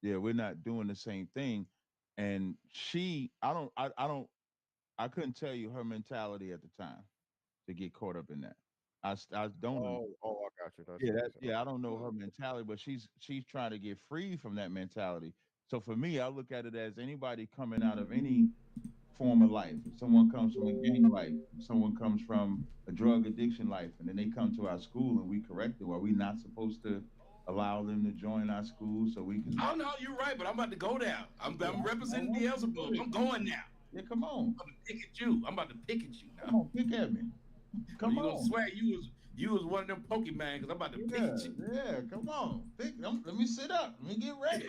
Yeah, we're not doing the same thing. And I couldn't tell you her mentality at the time to get caught up in that. I don't know. Oh, I got you. That's Yeah, what you said. yeah, I Okay. don't know her mentality, but she's trying to get free from that mentality. So for me, I look at it as anybody coming out of any form of life. If someone comes from a gang life, if someone comes from a drug addiction life, and then they come to our school and we correct them, are we not supposed to allow them to join our school so we can? Oh no, you're right, but I'm about to go there. Yeah, I'm I representing want you to go Beelzebub. there. I'm going now. Yeah, come on, I'm about to pick at you. I'm about to pick at you come now. on, pick at me. Or Come you gonna on. swear you was one of them Pokemon because I'm about to pick Yeah, at you. yeah, come on. Let me sit up. Let me get ready.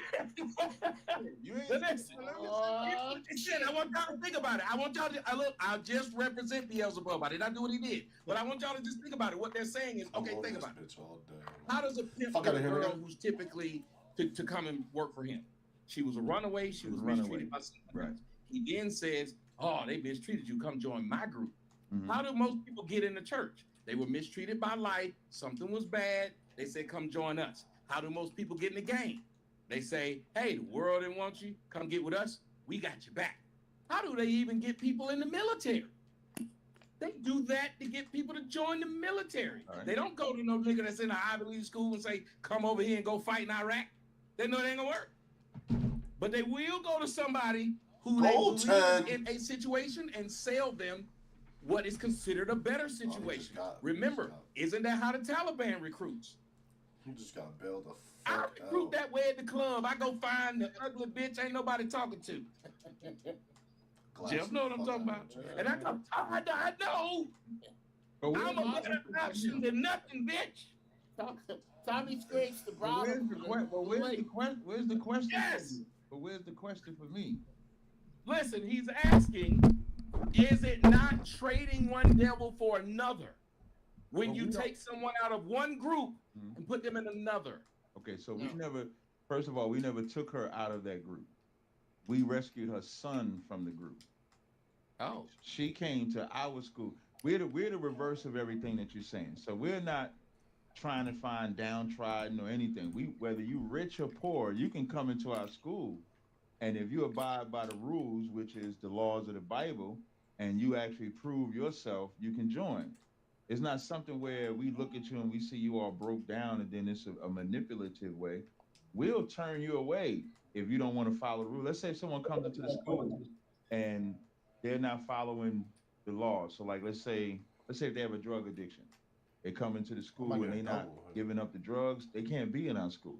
You ain't But sitting listen, there. Let me sit Oh listen, I shit! want y'all to think about it. I want y'all to I just represent Beelzebub. I did not do what he did. But I want y'all to just think about it. What they're saying is, I'm okay, on think this about it. bitch all day. How does a pimp Fuck get out a of here, girl nigga. who's typically to come and work for him? She was a runaway. She She's was a runaway. mistreated by someone Right. else. He then says, "Oh, they mistreated you. Come join my group." Hmm. How do most people get in the church? They were mistreated by life. Something was bad. They said, "Come join us." How do most people get in the game? They say, "Hey, the world didn't want you. Come get with us. We got your back." How do they even get people in the military? They do that to get people to join the military. All right. They don't go to no nigga that's in an Ivy League school and say, "Come over here and go fight in Iraq." They know it ain't gonna work. But they will go to somebody who they Gold believe 10. in a situation and sell them what is considered a better situation. Remember, isn't that how the Taliban recruits? You just gotta build the I fuck recruit out. that way at the club. I go find the ugly bitch ain't nobody talking to. Jeff know what I'm talking about. And I go, I know. But I'm a better option than nothing, bitch. Tommy scrapes the But bottom from the plate. where's the question? Yes. But where's the question for me? Listen, he's asking, is it not trading one devil for another when But you we don't- take someone out of one group Mhm. and put them in another? Okay, so we No. never. First of all, we never took her out of that group. We rescued her son from the group. Oh, She came to our school. We're the reverse of everything that you're saying. So we're not trying to find downtrodden or anything. We whether you rich or poor, you can come into our school, and if you abide by the rules, which is the laws of the Bible, and you actually prove yourself, you can join. It's not something where we look at you and we see you all broke down, and then it's a manipulative way. We'll turn you away if you don't want to follow the rule. Let's say someone comes into the school and they're not following the laws. So, like, let's say if they have a drug addiction, they come into the I might school and get a they not double. giving up the drugs, they can't be in our school.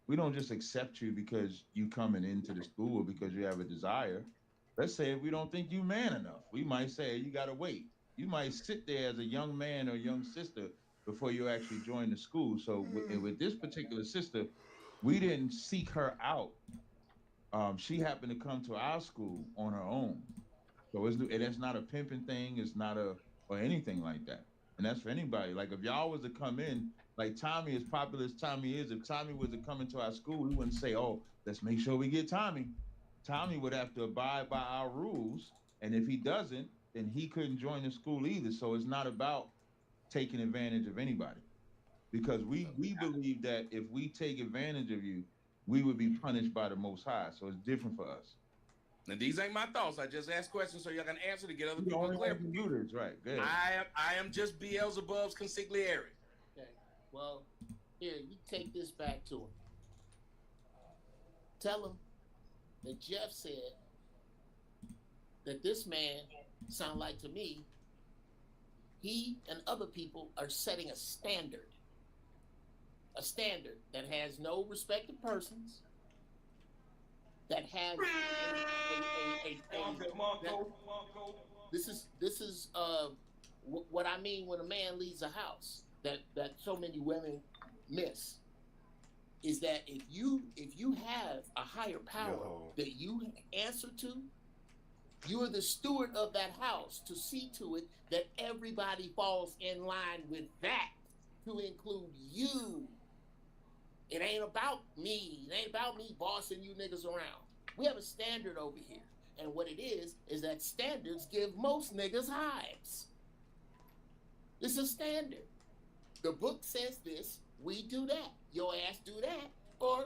We don't just accept you because you coming into the school or because you have a desire. Let's say if we don't think you man enough, we might say you got to wait. You might sit there as a young man or young sister before you actually join the school. So with this particular sister, we didn't seek her out. She happened to come to our school on her own. So it's not a pimping thing. It's not a or anything like that. And that's for anybody. Like if y'all was to come in, like Tommy, as popular as Tommy is, if Tommy was to come into our school, we wouldn't say, "Oh, let's make sure we get Tommy." Tommy would have to abide by our rules, and if he doesn't, then he couldn't join the school either. So it's not about taking advantage of anybody because we believe that if we take advantage of you, we would be punished by the Most High. So it's different for us. now these ain't my thoughts. I just asked questions so y'all can answer to get other You're the people only one who clear. can do this, right? Good. I am just Beelzebub's consigliere. Okay. Well, here you take this back to him. Tell him that Jeff said that this man sound like to me. He and other people are setting a standard that has no respect of persons, that has this is what I mean when a man leaves a house that so many women miss is that if you have a higher power Yo. that you answer to, you are the steward of that house to see to it that everybody falls in line with that, to include you. It ain't about me. It ain't about me bossing you niggas around. We have a standard over here. And what it is that standards give most niggas hives. It's a standard. The book says this, we do that. Your ass do that, or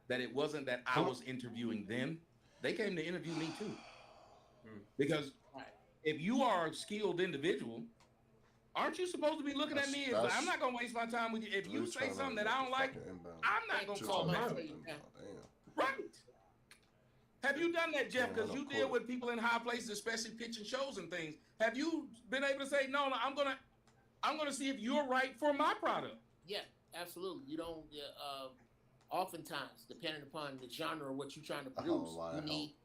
that it wasn't that I was interviewing them. They came to interview me too. Because if you are a skilled individual, aren't you supposed to be looking at me as I'm not going to waste my time with you. If you say something that I don't like, I'm not going to call back. Right. Have you done that, Jeff? Because you deal with people in high places, especially pitching shows and things. Have you been able to say, no, I'm gonna see if you're right for my product? Yeah, absolutely. You don't. Oftentimes, depending upon the genre of what you're trying to produce, you need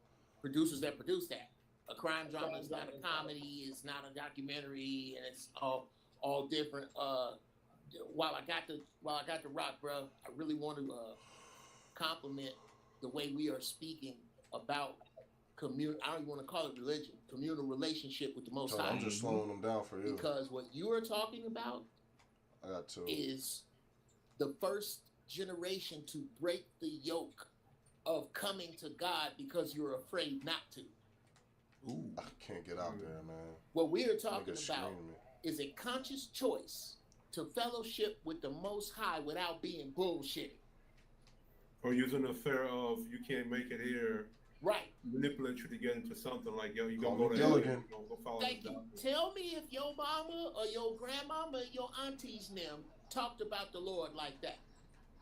producers that produce that. A crime drama is not a comedy, it's not a documentary, and it's all different. While I got the rock, bro, I really want to compliment the way we are speaking about I don't even want to call it religion, communal relationship with the Most High. I'm just slowing them down for you. Because what you are talking about is the first generation to break the yoke of coming to God because you're afraid not to. Ooh, I can't get out there, man. What we are talking about is a conscious choice to fellowship with the Most High without being bullshitting. Or using the fear of you can't make it here. Right. Manipulate you to get into something like, yo, you gonna go to hell, you gonna go follow Thank you. Tell me if your mama or your grandmama or your aunties them talked about the Lord like that.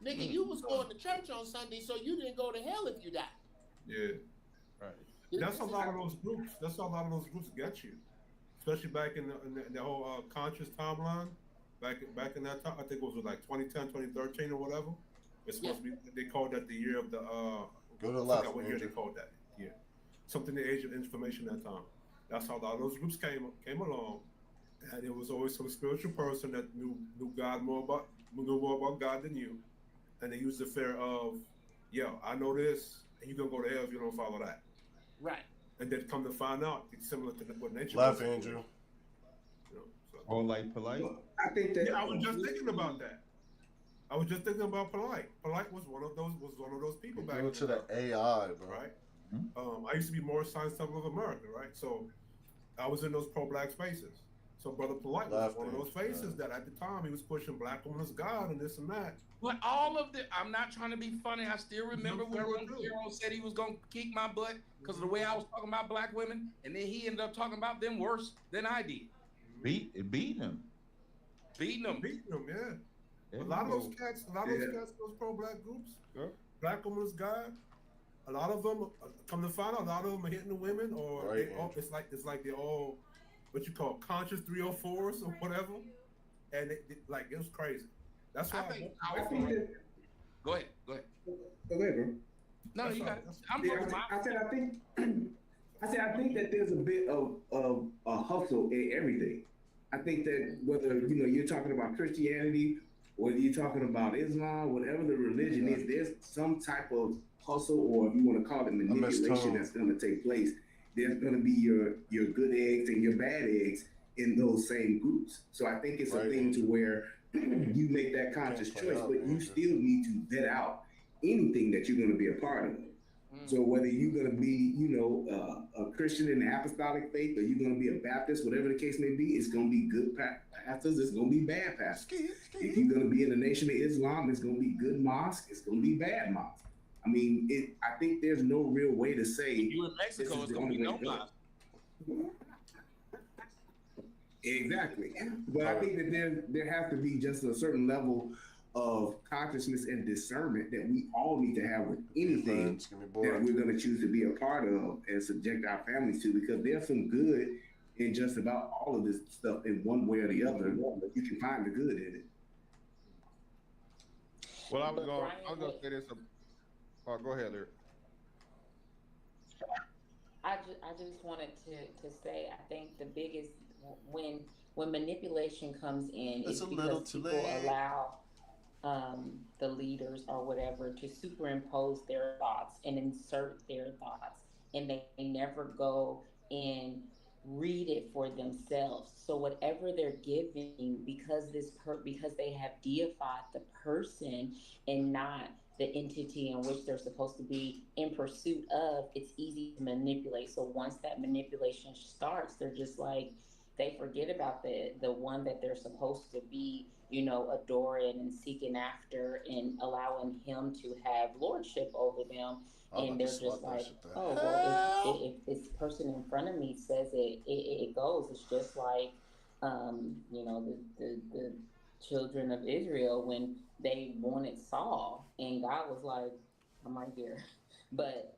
Nigga, you was going to church on Sunday, so you didn't go to hell if you died. Yeah. Right. That's a lot of those groups. That's how a lot of those groups get you. Especially back in the whole conscious timeline. Back in that time, I think it was like 2010, 2013 or whatever. It's supposed to be, they called that the year of the go to left. What year they called that? Yeah, something the age of information at that time. That's how a lot of those groups came along, and it was always some spiritual person that knew more about God than you, and they used the fear of, yo, I know this, and you're gonna go to hell if you don't follow that. Right. And then come to find out, it's similar to what nature. Left, Andrew. Or like polite. I think that. Yeah, I was just thinking about that. I was just thinking about Polite. Polite was one of those people back then. Go to the AI, bro. Right. Mm-hmm. I used to be more Science Temple of America, right? So I was in those pro-black spaces. So Brother Polite was one of those faces that at the time he was pushing black women as God and this and that. But all of I'm not trying to be funny. I still remember when Pharaoh said he was going to kick my butt because of the way I was talking about black women, and then he ended up talking about them worse than I did. Beating them. Yeah. A lot of those cats, those pro-black groups, Black Women's God, a lot of them, come to find out, a lot of them are hitting the women, or it's like they're all what you call conscious 304s or whatever, and it was crazy. That's why I think that. Go ahead. Go ahead, bro. No, you got it. I think that there's a bit of a hustle in everything. I think that whether you're talking about Christianity, whether you're talking about Islam, whatever the religion is, there's some type of hustle, or if you want to call it manipulation, that's going to take place. There's going to be your good eggs and your bad eggs in those same groups. So I think it's a thing to where you make that conscious choice, but you still need to vet out anything that you're going to be a part of. So whether you're going to be, a Christian in the apostolic faith, or you're going to be a Baptist, whatever the case may be, it's going to be good pastors, it's going to be bad pastors. If you're going to be in the Nation of Islam, it's going to be good mosque, it's going to be bad mosque. I mean, I think there's no real way to say. You in Mexico, it's going to be no mosque. Exactly. But I think that there has to be just a certain level of consciousness and discernment that we all need to have with anything that we're going to choose to be a part of and subject our families to, because there's some good in just about all of this stuff in one way or the other. You can find the good in it. Well, I was going to say this. Go ahead, Larry. I just wanted to say, I think the biggest, when manipulation comes in, it's because people allow the leaders or whatever to superimpose their thoughts and insert their thoughts, and they never go and read it for themselves. So whatever they're giving, because they have deified the person and not the entity in which they're supposed to be in pursuit of, it's easy to manipulate. So once that manipulation starts, they're just like, they forget about the one that they're supposed to be, adoring and seeking after and allowing him to have lordship over them. And they're just like, oh, well, if this person in front of me says it goes. It's just like, the children of Israel when they wanted Saul, and God was like, I'm right here. But,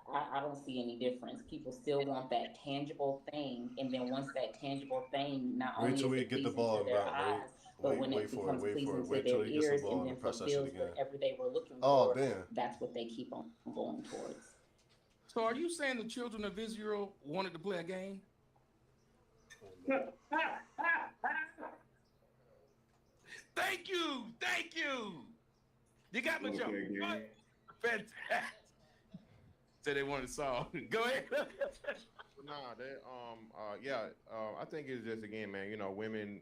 I don't see any difference. People still want that tangible thing, and then once that tangible thing, not only is it pleasing to their eyes, but when it becomes pleasing to their ears and then fulfills whatever they were looking for, that's what they keep on going towards. So are you saying the children of Israel wanted to play a game? Thank you. You got my joke. Fantastic. Say they wanted to solve. Go ahead. I think it's just, again, man, women,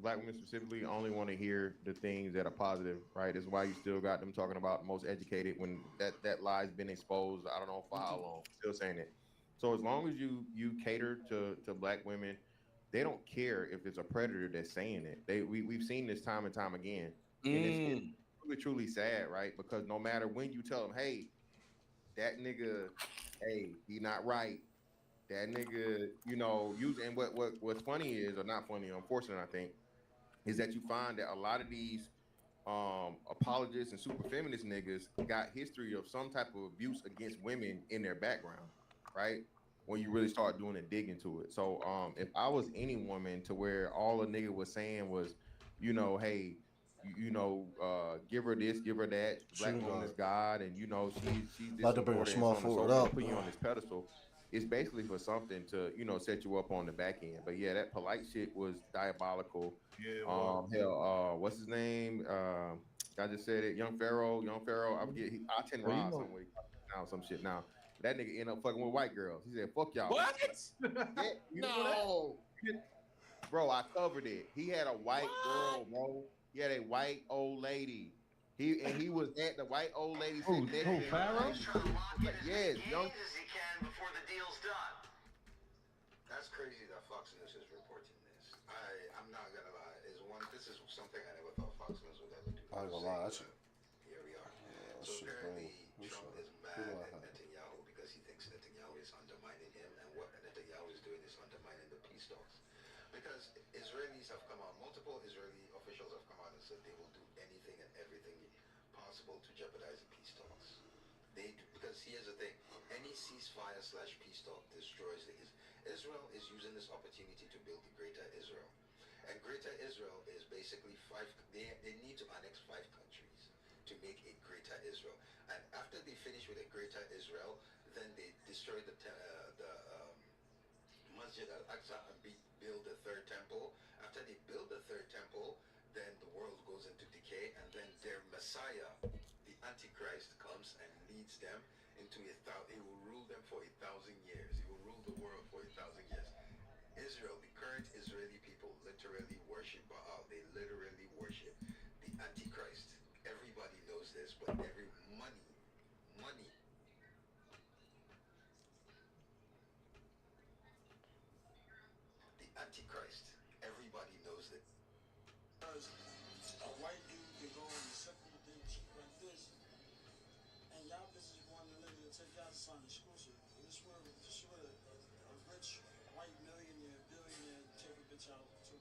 black women specifically, only want to hear the things that are positive, right? That's why you still got them talking about most educated when that lie's been exposed. I don't know for how long. Still saying it. So as long as you cater to black women, they don't care if it's a predator that's saying it. We've seen this time and time again, and it's really truly sad, right? Because no matter when you tell them, hey, that nigga, hey, he not right. That nigga, and what's funny is, or not funny, unfortunate, I think, is that you find that a lot of these apologists and super feminist niggas got history of some type of abuse against women in their background, right? When you really start doing a dig into it. So if I was any woman to where all a nigga was saying was, hey, give her this, give her that. Black woman is God, and she's this important, and so on and so forth, put you on this pedestal. It's basically for something to set you up on the back end. But yeah, that polite shit was diabolical. Yeah. What's his name? I just said it. Young Pharaoh. I forget. I10 Rod somewhere. Now some shit. Now that nigga ended up fucking with white girls. He said, "Fuck y'all." What? Yeah, no. Bro, I covered it. He had a white girl, bro. He had a white old lady. He was at the white old lady sitting next to him. Pharaoh? Yes, young. As he can before the deal's done. That's crazy that Fox News is reporting this. I'm not gonna lie. This is something I never thought Fox News would ever do. I ain't gonna lie. Here we are. So apparently Trump is mad at Netanyahu because he thinks Netanyahu is undermining him, and what Netanyahu is doing is undermining the peace talks. Because Israelis have come out, multiple Israeli officials have come out and said they will do anything and everything possible to jeopardize the peace talks. Because here's the thing, any ceasefire/peace talk destroys Israel is using this opportunity to build the Greater Israel. And Greater Israel is basically they need to annex 5 countries to make a Greater Israel. And after they finish with a Greater Israel, then they destroy the Masjid al-Aqsa and build the 3rd temple. After they build the 3rd temple, then the world goes into decay, and then their Messiah, the Antichrist, comes and leads them into he will rule them for 1,000 years. He will rule the world for 1,000 years. Israel, the current Israeli people literally worship Baal. They literally worship the Antichrist. Everybody knows this, but money. The Antichrist. Everybody knows it. Because a white dude can go and suck anything cheap like this, and y'all business want to live and take y'all son exclusive. And this where a rich white millionaire, billionaire take a bitch out too.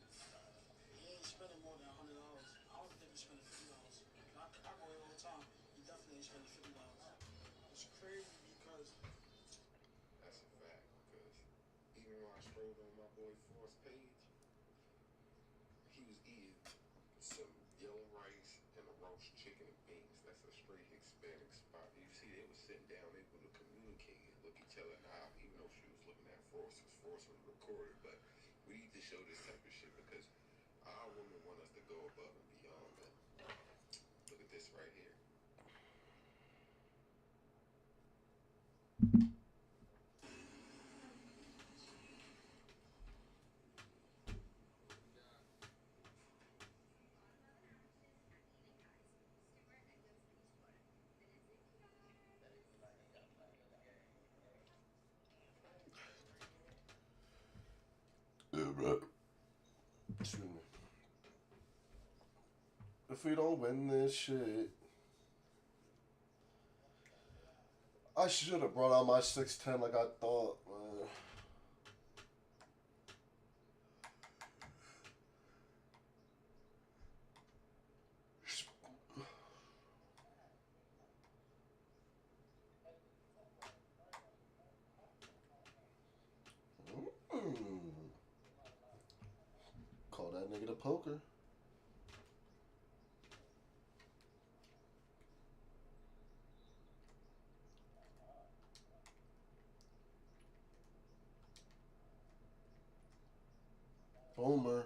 He ain't spending more than $100. I don't think he's spending $50. I go here all the time. He definitely ain't spending $50. It's crazy because that's a fact. Because even when I scrolled on my boy Forrest page, he was eating some yellow rice and a roast chicken and beans. That's a straight Hispanic spot. You see, they were sitting down, able to communicate and look each other in the eye, even though she was looking at Forrest, because Forrest was recorded. But we need to show this type of shit because our women want us to go above and beyond. But look at this right here. Excuse me. If we don't win this shit, I should have brought out my 610 like I thought, man. Call that nigga the poker. Homer.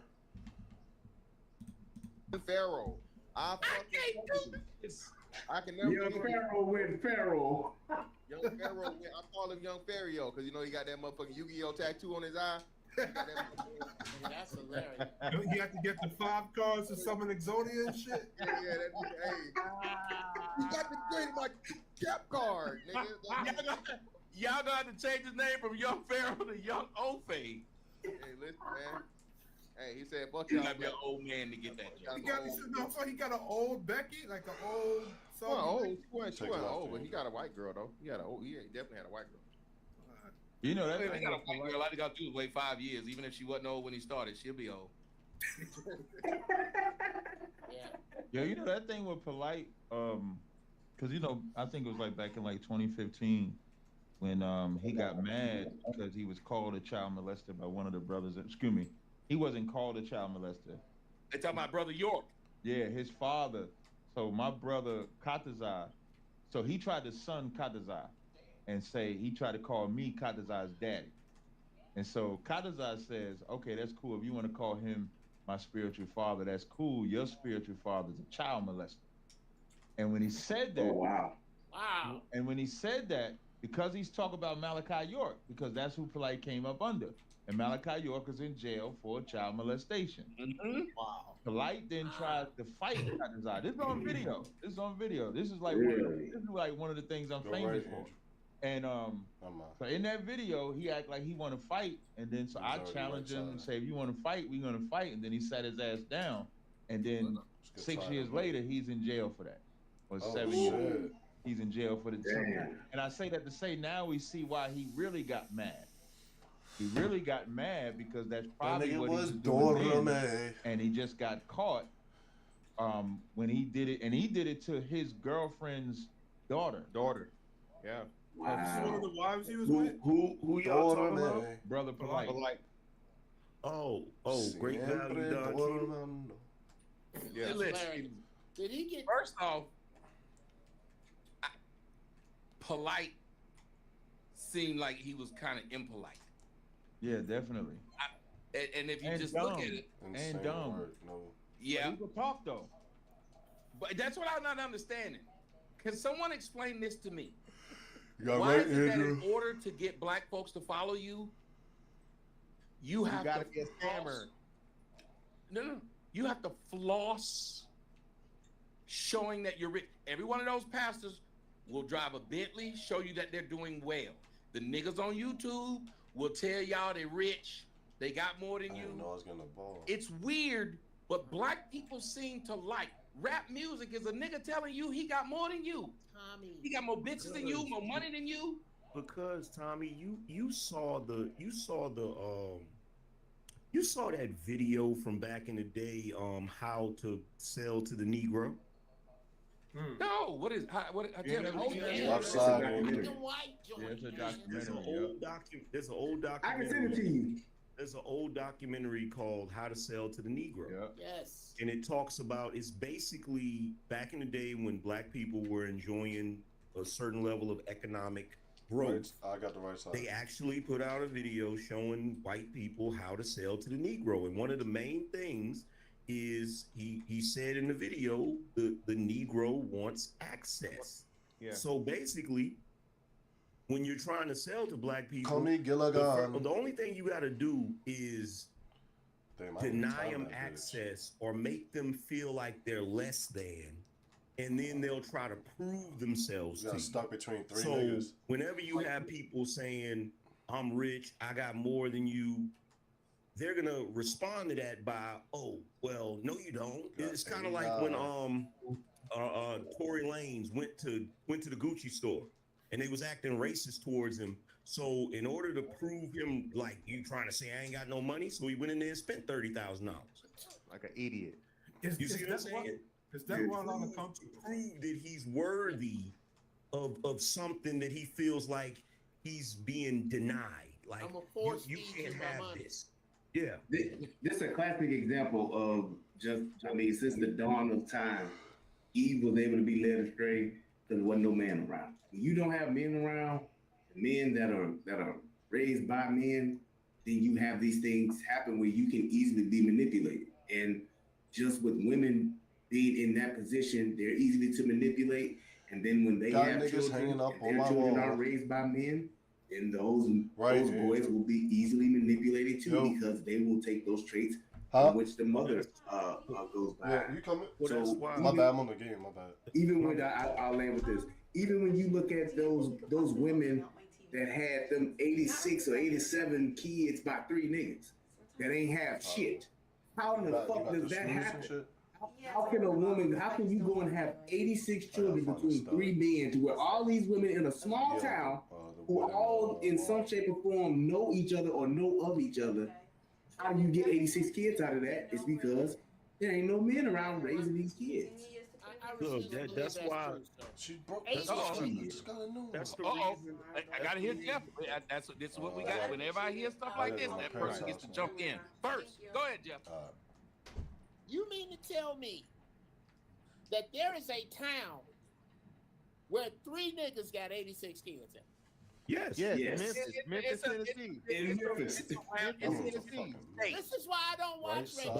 Pharaoh. I can't do this. I can never. Young Pharaoh went Pharaoh. Young Pharaoh. I call him Young Pharaoh because you know he got that motherfucking Yu-Gi-Oh tattoo on his eye. That's hilarious. You have to get the 5 cards to summon Exodia and shit. Yeah, hey. He got the grade my cap card, nigga. Y'all gonna have to change his name from Young Pharaoh to Young Ofe. Hey, listen, man. Hey, he said, "Fuck you." You gotta be an old man to get that. He got an old Becky, like an old. She wasn't old, but he got a white girl though. He definitely had a white girl. You know that. He got a white girl. All he got to do is wait 5 years. Even if she wasn't old when he started, she'll be old. Yeah, you know that thing with Polite, because you know I think it was like back in like 2015 when he got mad because he was called a child molester by one of the brothers. Excuse me, he wasn't called a child molester. They talking about Brother York. Yeah, his father. So my brother Katazai, so he tried to son Katazai and say he tried to call me Katazai's daddy. And so Katazai says, okay, that's cool. If you want to call him my spiritual father, that's cool. Your spiritual father's a child molester. And when he said that, wow. And when he said that, because he's talking about Malachi York, because that's who Polite came up under. And Malachi York is in jail for child molestation. Mm-hmm. Wow. Polite then tries to fight Katazai. This is on video. This is like one of the things I'm famous for. And so in that video, he act like he want to fight, and then so I challenged him and say, if you want to fight, we're gonna fight. And then he sat his ass down, and then 6 years later, he's in jail for that, or 7 years. He's in jail for the two. And I say that to say now we see why he really got mad. He really got mad because that's probably what he was doing then, and he just got caught when he did it, and he did it to his girlfriend's daughter. Yeah. Wow. One of the wives he was with. Who y'all talking about? Brother Polite. Oh, great value, Don. Yeah. Did he get? First off, Polite seemed like he was kind of impolite. Yeah, definitely. And if you just look at it, and dumb. Yeah. But he could talk though. But that's what I'm not understanding. Can someone explain this to me? Why is it that in order to get black folks to follow you, you have to be a scammer? No. You have to floss showing that you're rich. Every one of those pastors will drive a Bentley, show you that they're doing well. The niggas on YouTube will tell y'all they're rich. They got more than you. I didn't know I was gonna ball. It's weird, but black people seem to like rap music. Is a nigga telling you he got more than you? Tommy, he got more bitches than you, more money than you. Because Tommy, you saw that video from back in the day, how to sell to the Negro. No, what is There's an old documentary. I can send it to you. There's an old documentary called How to Sell to the Negro. Yep. Yes. And it talks about, it's basically back in the day when black people were enjoying a certain level of economic growth. I got the right side. They actually put out a video showing white people how to sell to the Negro. And one of the main things is he said in the video, the Negro wants access. Yeah. So basically, when you're trying to sell to black people, call me Gilligan. The only thing you got to do is deny them access or make them feel like they're less than, and then they'll try to prove themselves to you. Stuck between three so niggas. Whenever you have people saying, I'm rich, I got more than you, they're gonna respond to that by, oh, well, no, you don't. It's kind of like when Tory Lanez went to the Gucci store and they was acting racist towards him. So in order to prove him, like, you trying to say I ain't got no money, so he went in there and spent $30,000. Like an idiot. You see what I'm saying? Is that why a lot of to prove that he's worthy of something that he feels like he's being denied? Like, you can't have this. Yeah. This is a classic example of since the dawn of time, Eve was able to be led astray because there wasn't no man around. When you don't have men around, men that are raised by men, then you have these things happen where you can easily be manipulated. And just with women being in that position, they're easy to manipulate. And then when they have children, their children are raised by men, then those boys will be easily manipulated too, because they will take those traits which the mother goes by. Yeah, you coming? So my bad, I'm on the game. My bad. Even when I'll land with this. Even when you look at those women that had them 86 or 87 kids by 3 niggas that ain't have shit, how in the fuck does that happen? How can you go and have 86 children between 3 men to where all these women in a small town who all in some shape or form know each other or know of each other? How do you get 86 kids out of that? It's because there ain't no men around raising these kids. Look, that's why she broke. That's the reason. I gotta hear Jeff. This is what we got. Whenever I hear stuff like this, that person gets to jump in first. Go ahead, Jeff. You mean to tell me that there is a town where 3 niggas got 86 kids in? Yes. Memphis, Tennessee. In Memphis. This is why I don't watch radio.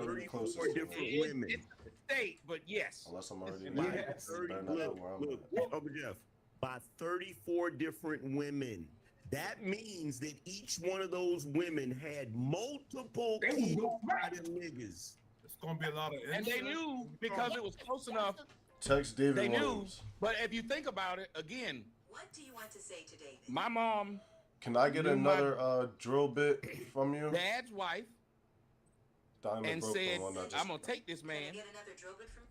34 different women. It's a state, but yes. Unless I'm already Uncle Jeff, by 34 different women. That means that each one of those women had multiple kids by them niggas. It's gonna be a lot of and they knew because it was close enough. Text David. They knew, but if you think about it again, what do you want to say to David? My mom. Can I get another drill bit from you? Dad's wife. And said, "I'm gonna take this man." Can I get another drill bit from?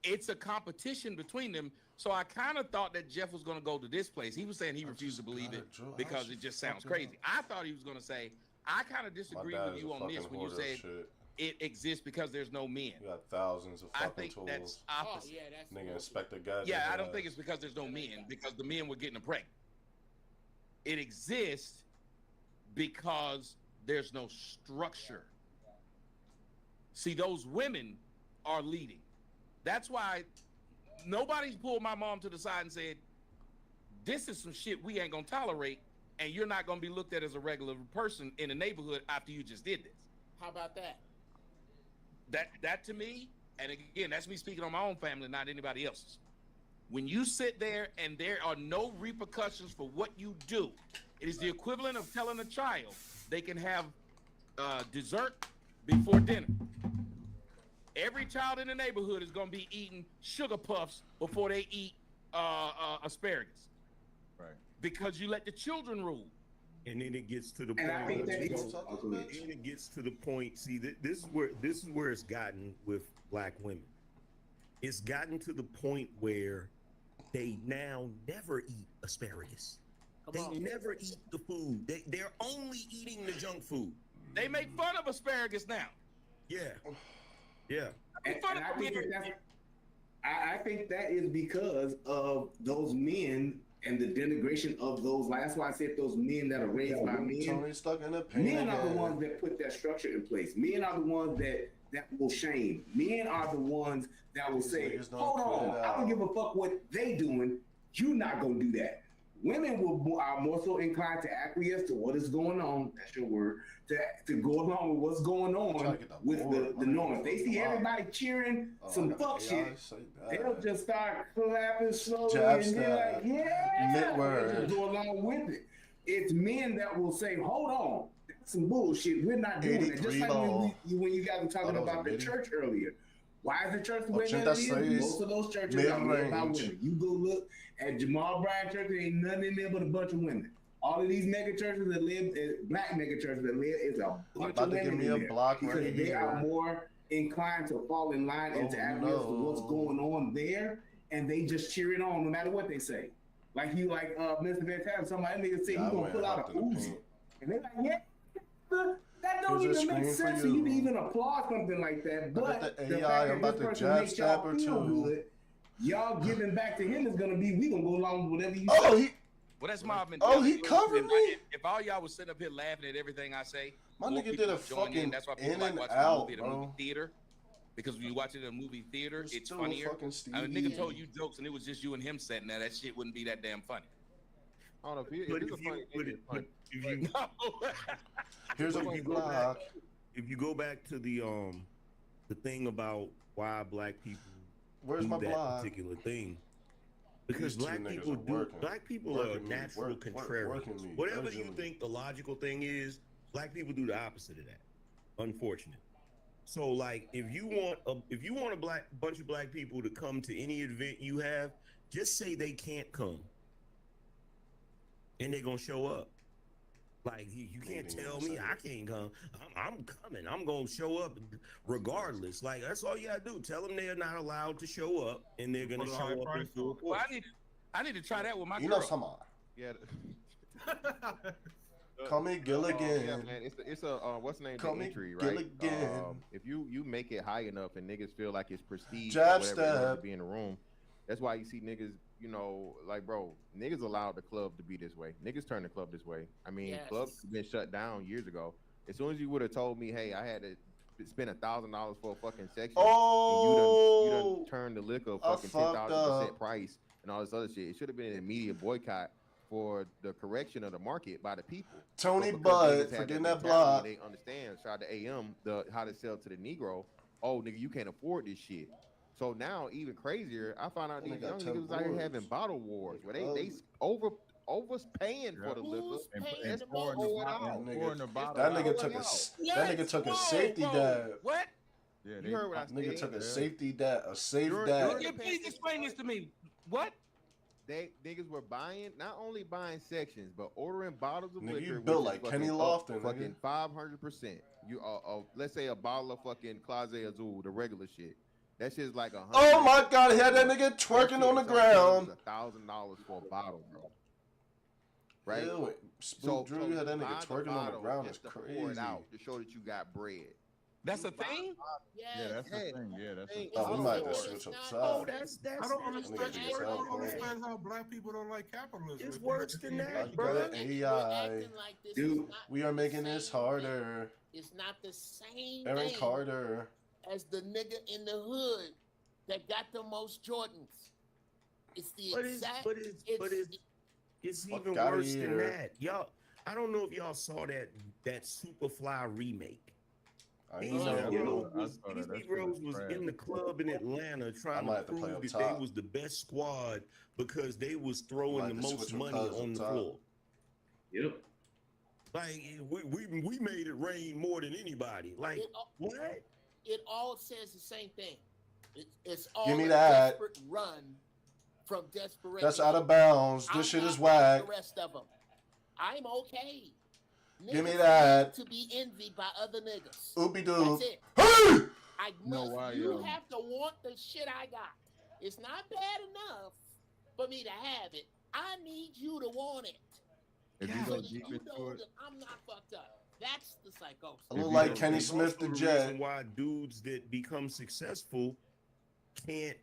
It's a competition between them. So I kind of thought that Jeff was going to go to this place. He was saying he refused to believe it because it just sounds crazy. I thought he was going to say, I kind of disagree with you on this when you said it exists because there's no men. You got thousands of fucking tools. That's opposite. Nigga, Inspector Gadget. Yeah, I don't think it's because there's no men, because the men were getting them pregnant. It exists because there's no structure. See, those women are leading. That's why nobody's pulled my mom to the side and said, this is some shit we ain't gonna tolerate, and you're not gonna be looked at as a regular person in the neighborhood after you just did this. How about that? That to me, and again, that's me speaking on my own family, not anybody else's. When you sit there and there are no repercussions for what you do, it is the equivalent of telling a child they can have dessert before dinner. Every child in the neighborhood is going to be eating sugar puffs before they eat asparagus. Right. Because you let the children rule. And then it gets to the point. And it gets to the point. See, this is where it's gotten with black women. It's gotten to the point where they now never eat asparagus. They never eat the food. They're only eating the junk food. They make fun of asparagus now. Yeah. Yeah. And I think that is because of those men and the denigration of those. That's why I said those men that are raised by men. Men are the ones that put that structure in place. Men are the ones that will shame. Men are the ones that will say, hold on, I don't give a fuck what they doing. You're not going to do that. Women are more so inclined to acquiesce to what is going on. That's your word. To go along with what's going on with the norm. If they see everybody cheering some fuck shit, they'll just start clapping slowly and be like, yeah, just go along with it. It's men that will say, hold on, that's some bullshit. We're not doing it. Just like when you guys were talking about the church earlier. Why is the church the way that it is? Most of those churches are led by women. You go look at Jamal Bryant Church, there ain't nothing in there but a bunch of women. All of these mega churches that live, black mega churches that live, is a bunch of women in there because they are more inclined to fall in line and to admit to what's going on there, and they just cheer it on no matter what they say. Like Mr. Van Tannen, somebody nigga say he's gonna pull out a Uzi, and they're like, yeah, that don't even make sense for you to even applaud something like that. But the fact that this person makes y'all feel good, y'all giving back to him is gonna be, we gonna go along with whatever you say. Well, that's my mentality. Oh, he covered me. If all y'all was sitting up here laughing at everything I say, my nigga did a fucking that's why people like watching a movie at a movie theater. Because when you watch it in a movie theater, it's funnier. A nigga told you jokes and it was just you and him sitting there. That shit wouldn't be that damn funny. I don't know if you go back to the thing about why black people do that particular thing, because black people are natural contrarians. Whatever you think the logical thing is, black people do the opposite of that. Unfortunate. So like, if you want a bunch of black people to come to any event you have, just say they can't come, and they're gonna show up. Like you can't tell me I can't come. I'm coming. I'm gonna show up regardless. Like that's all you gotta do. Tell them they're not allowed to show up, and they're gonna show up in full force. Well, I need to try that with my girl. You know, someone. Yeah. Call me Gilligan. Yeah, man. It's a what's the name? Call me entry, Gilligan. Right? If you make it high enough and niggas feel like it's prestige Jab or whatever step. to be in the room, that's why you see niggas. You know, like bro, niggas allowed the club to be this way. Niggas turn the club this way. I mean, clubs have been shut down years ago. As soon as you would have told me, hey, I had to spend $1,000 for a fucking section, and you done turned the liquor fucking 10,000% price and all this other shit. It should have been an immediate boycott for the correction of the market by the people. Tony Bud, forgetting that block. They understand. Shout out to AM how to sell to the Negro. Oh, nigga, you can't afford this shit. So now, even crazier, I found out these young niggas out here having bottle wars where they overpaying for the liquor and pouring the bottle. That nigga took a safety dab. What? Yeah, you heard what I said. Nigga took a safety dab, a safe dab. Please explain this to me. What? Niggas were not only buying sections, but ordering bottles of liquor. You built like Kenny Lofton, fucking 500%. You let's say a bottle of fucking Clase Azul, the regular shit. That shit's like $100. Oh my God! He had that nigga twerking on the ground. $1,000 for a bottle, bro. Right? Ew, so Drew had that nigga twerking on the ground. It's crazy. Pour it out to show that you got bread. That's a thing? Yeah, that's the thing. Yeah, that's the thing. Oh, we might just switch up sides. Oh, that's. I don't understand how black people don't like capitalism. It's worse than that, bro. AI. Dude, we are making this harder. It's not the same Aaron thing Carter as the nigga in the hood that got the most Jordans. It's the exact. But it's even worse than that. Y'all, I don't know if y'all saw that Superfly remake. These Negroes was in the club in Atlanta trying to prove that they was the best squad because they was throwing the most money on the floor. Yep. Like we made it rain more than anybody. Like what? It all says the same thing. It's all Give me that. Desperate run from desperation. That's out of bounds. This shit is whack. The rest of them, I'm okay. Niggas Give me that. To be envied by other niggas. Oopie doo. That's it. Hey! I must. You have to want the shit I got. It's not bad enough for me to have it. I need you to want it. If you go deep into it, I'm not fucked up. That's the psychosis. I look like Kenny Smith the Jet. Reason why dudes that become successful can't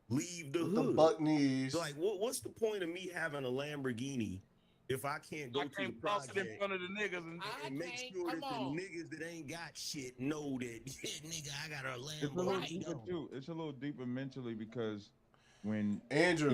leave the hood. The buck knees. Like, what's the point of me having a Lamborghini if I can't go to the project in front of the niggas and make sure that the niggas that ain't got shit know that, nigga, I got a Lamborghini. It's a little deeper mentally because when Andrew,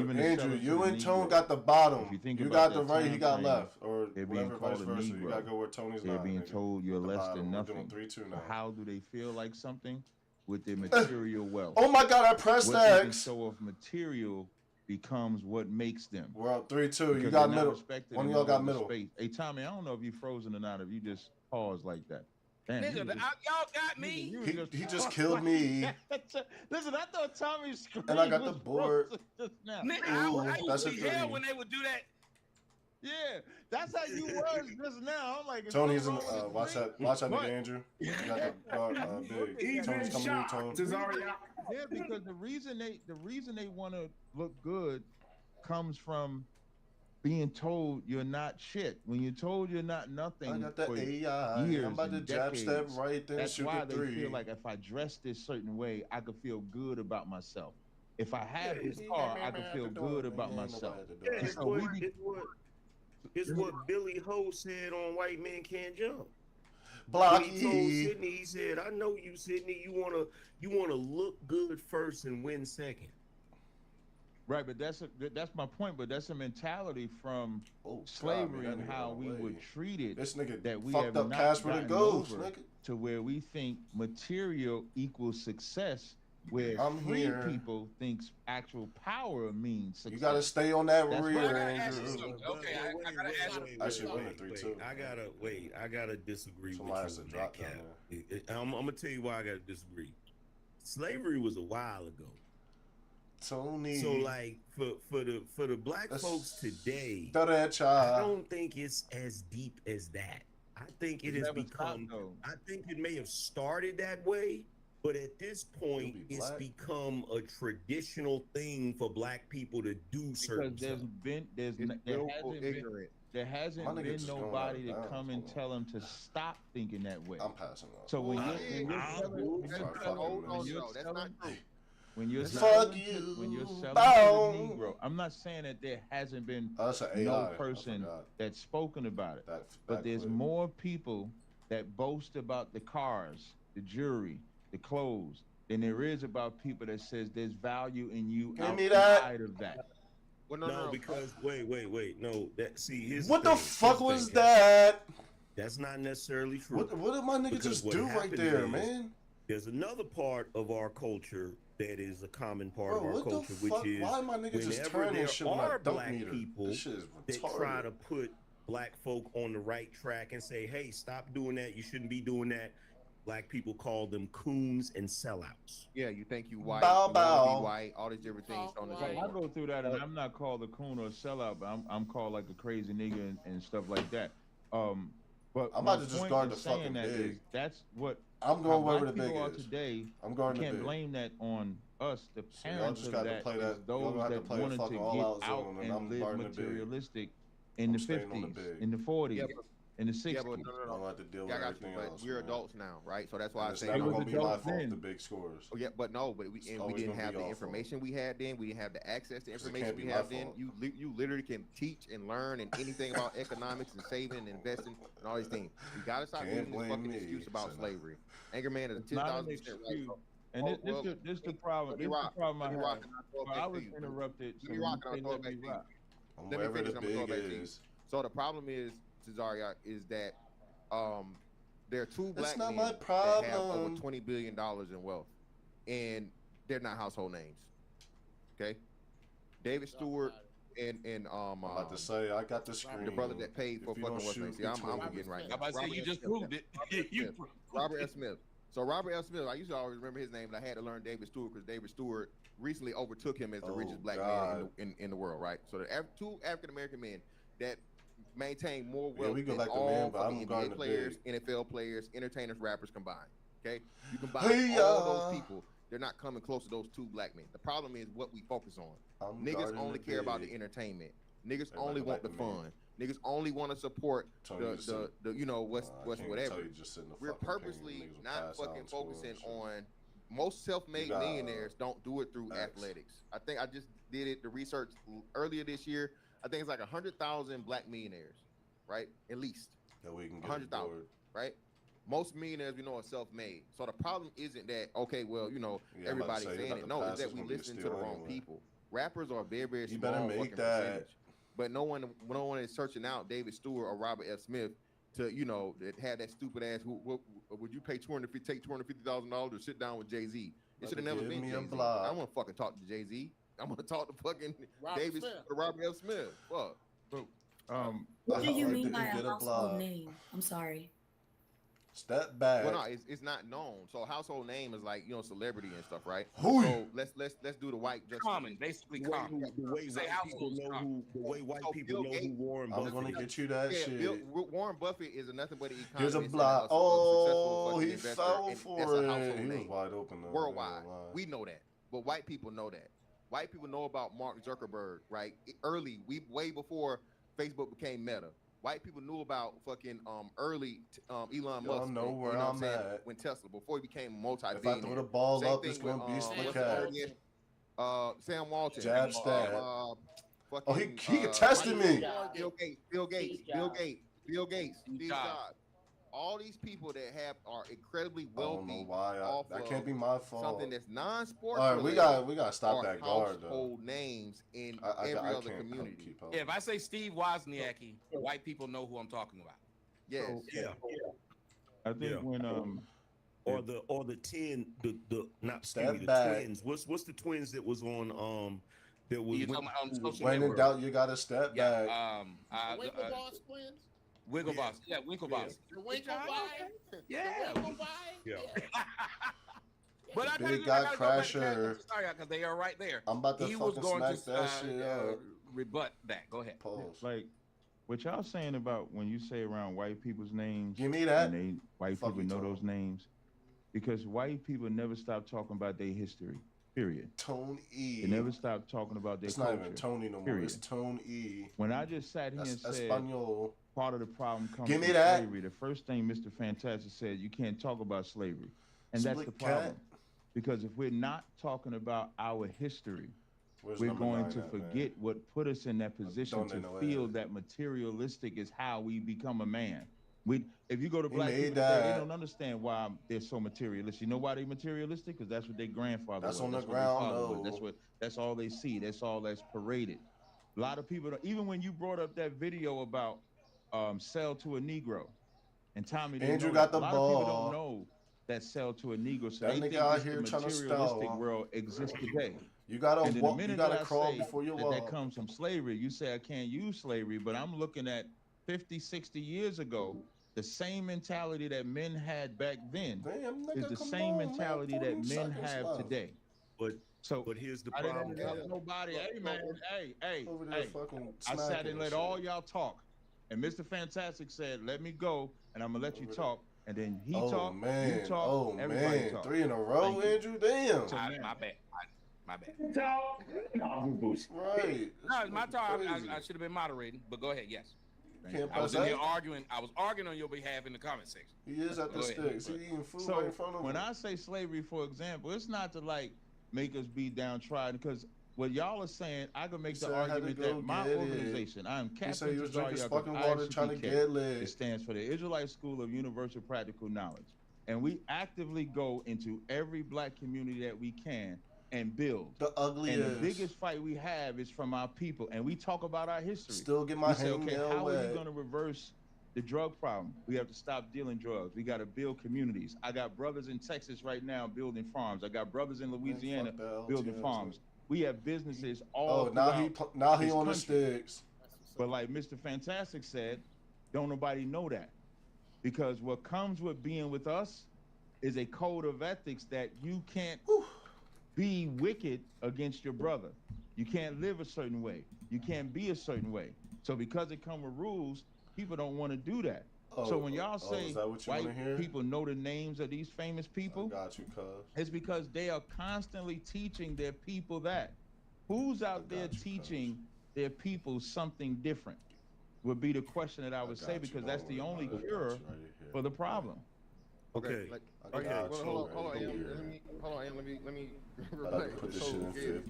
you and Tone got the bottom. You got the right, he got left, or they're being whatever, called vice versa. Negro. You gotta go where Tony's. They're being told you're less than nothing. 3-2 now. How do they feel like something? With their material wealth. Oh my God! I pressed what X. What show of material becomes what makes them. We're up 3-2. You got middle. One of y'all got middle. Space. Hey Tommy, I don't know if you frozen or not. If you just paused like that. Damn, nigga, y'all got me. He just killed me. Listen, I thought Tommy's screen and I got the board. Nigga, I used to be hell when they would do that. Yeah, that's how you was just now. I'm like, Tony's in. Watch that, nigga Andrew. You got the big. Tony's coming to you, Tony. Yeah, because the reason they want to look good comes from being told you're not shit. When you're told you're not nothing, I got the for AI. years I'm about to jab step right there. That's shoot why the they three. feel like if I dress this certain way, I could feel good about myself. If I have this car, I can feel good about myself. Yeah, it's what Billy Ho said on White Men Can't Jump. Blocky. He told Sydney, he said, "I know you, Sydney. You wanna look good first and win second." Right, but that's my point. But that's a mentality from slavery and how we were treated. This nigga that we fucked have up not past where it goes, over nigga. to where we think material equals success. Where free people thinks actual power means success. You gotta stay on that rear, Andrew. Okay, I gotta ask you. I should win a 3-2. I gotta disagree Somebody with you on that, Cap. I'm gonna tell you why I gotta disagree. Slavery was a while ago. Tony. So like for the black folks today, I don't think it's as deep as that. I think it has become. I think it may have started that way. But at this point, it's become a traditional thing for black people to do certain stuff. There hasn't been nobody to come and tell them to stop thinking that way. I'm passing on. So when you're selling to the Negro, I'm not saying that there hasn't been no person that's spoken about it, but there's more people that boast about the cars, the jewelry, the clothes, than there is about people that says there's value in you outside of that. Well, no, because wait. No, here's what the fuck was that? That's not necessarily true. What did my nigga just do right there, man? There's another part of our culture that is a common part of our culture, which is why my nigga just turn this shit are like black people that try to put black folk on the right track and say, hey, stop doing that. You shouldn't be doing that. Black people call them coons and sellouts. Yeah, you think you white, bow, you bow. be white, all these different things on the I go through that, and I'm not called a coon or a sellout, but I'm called like a crazy nigga and stuff like that. But I'm about to just guard the fucking big. That's what I'm going wherever the big is. Today, I'm guarding you can't blame that on us, the parents of that, those that wanted to get out and live materialistic in the 50s, in the 40s. In the 60s. Yeah, but no. I have to deal with everything else. We're adults now, right? So that's why I say it's never gonna be my fault the big scores. Oh yeah, but we didn't have the information we had then. We didn't have the access to information we have then. You literally can teach and learn and anything about economics and saving and investing and all these things. You gotta stop using this fucking excuse about slavery. Anger Man is 10,000% right. And this the problem. This the problem I have. I was interrupted. Let me finish. I'm gonna big is. So the problem is, Cesaria, is that there are two black men that have over $20 billion in wealth, and they're not household names. Okay, David Stewart and I'm about to say I got the screen. The brother that paid for fucking what's name. See, I'm getting right now. I'm about to say you just proved it. Robert F. Smith. So Robert F. Smith, I used to always remember his name, but I had to learn David Stewart because David Stewart recently overtook him as the richest black man in the world. Right. So the two African American men that maintain more wealth than all fucking NBA players, NFL players, entertainers, rappers combined. Okay, you combine all those people, they're not coming close to those two black men. The problem is what we focus on. Niggas only care about the entertainment. Niggas only want the fun. Niggas only want to support the you know what's whatever. We're purposely not fucking focusing on. Most self-made millionaires don't do it through athletics. I think I just did it. The research earlier this year. I think it's like 100,000 black millionaires, right? At least. That we can get 100,000, right? Most millionaires we know are self-made. So the problem isn't that, okay, well, you know, everybody's saying it. No, it's that we listen to the wrong people. Rappers are very, very small fucking percentage. But no one is searching out David Stewart or Robert F. Smith to, you know, that had that stupid ass, would you pay $250,000 to sit down with Jay-Z? It should have never been Jay-Z. I don't want to fucking talk to Jay-Z. I'm gonna talk to fucking David or Robert F. Smith. Fuck. What do you mean by a household name? I'm sorry. Step back. Well, no, it's not known. So household name is like, you know, celebrity and stuff, right? Who? So let's do the white just common, basically common. The way white people know who Warren Buffett. I'm gonna get you that shit. Warren Buffett is nothing but an economist. Here's a block. Oh, he fell for it. He was wide open though. Worldwide, we know that, but white people know that. White people know about Mark Zuckerberg, right? Way before Facebook became Meta. White people knew about fucking early Elon Musk. I know where I'm at. When Tesla, before he became multi-billionaire. If I throw the ball up, it's gonna be Slick Sam Walton. Jab stab. He tested me. Bill Gates, Steve Jobs. All these people that are incredibly wealthy. I don't know why. That can't be my fault. Something that's non-sports. All right, we gotta stop that guard though. Household names in every other community. If I say Steve Wozniacki, white people know who I'm talking about. Yes. I think when or the twins. What's the twins that was on that was when in doubt you gotta step back. Winklevoss twins. Winklevoss, Winklevoss. The Winklevoss, yeah. But I big guy crasher. Sorry, because they are right there. I'm about to fucking smack that shit. Rebut that. Go ahead. Like what y'all saying about when you say around white people's names. Give me that. And white people know those names, because white people never stop talking about their history. Period. Tone E. They never stop talking about their culture. It's not even Tony no more. It's Tone E. When I just sat here and said Espanol. Part of the problem comes from slavery. The first thing Mr. Fantastic said, you can't talk about slavery. And that's the problem. Because if we're not talking about our history, we're going to forget what put us in that position to feel that materialistic is how we become a man. If you go to black people, they don't understand why they're so materialistic. You know why they're materialistic? Because that's what their grandfather was. That's on the ground. That's all they see. That's all that's paraded. A lot of people, even when you brought up that video about sell to a Negro, and Tommy, Andrew got the ball. A lot of people don't know that sell to a Negro, so that they nigga think out here the trying materialistic to world exists today. You gotta walk. You gotta crawl before you walk. That comes from slavery. You say I can't use slavery, but I'm looking at 50, 60 years ago. The same mentality that men had back then is the same mentality that men have today. But here's the problem. I didn't interrupt nobody. Hey man, hey. I sat and let all y'all talk. And Mr. Fantastic said, let me go, and I'm going to let you talk. And then he talked, you talk, everybody talk. 3 in a row, Andrew? Damn. My bad. Right. No, it's my turn. I should have been moderating, but go ahead, yes. I was in here arguing. I was arguing on your behalf in the comment section. He is at the sticks. He eating food right in front of him. When I say slavery, for example, it's not to make us be downtrodden, because what y'all are saying, I can make the argument that my organization, I am Captain fucking water trying to get lit. It stands for the Israelite School of Universal Practical Knowledge. And we actively go into every black community that we can and build. The ugliest. And the biggest fight we have is from our people. And we talk about our history. Still get my hand how are you going to reverse the drug problem? We have to stop dealing drugs. We got to build communities. I got brothers in Texas right now building farms. I got brothers in Louisiana building farms. We have businesses all. Now he on the sticks. But like Mr. Fantastic said, don't nobody know that, because what comes with being with us is a code of ethics that you can't be wicked against your brother. You can't live a certain way. You can't be a certain way. So because it comes with rules, people don't want to do that. So when y'all say white people know the names of these famous people, it's because they are constantly teaching their people that. Who's out there teaching their people something different would be the question that I would say, because that's the only cure for the problem. Okay. Hold on. Let me.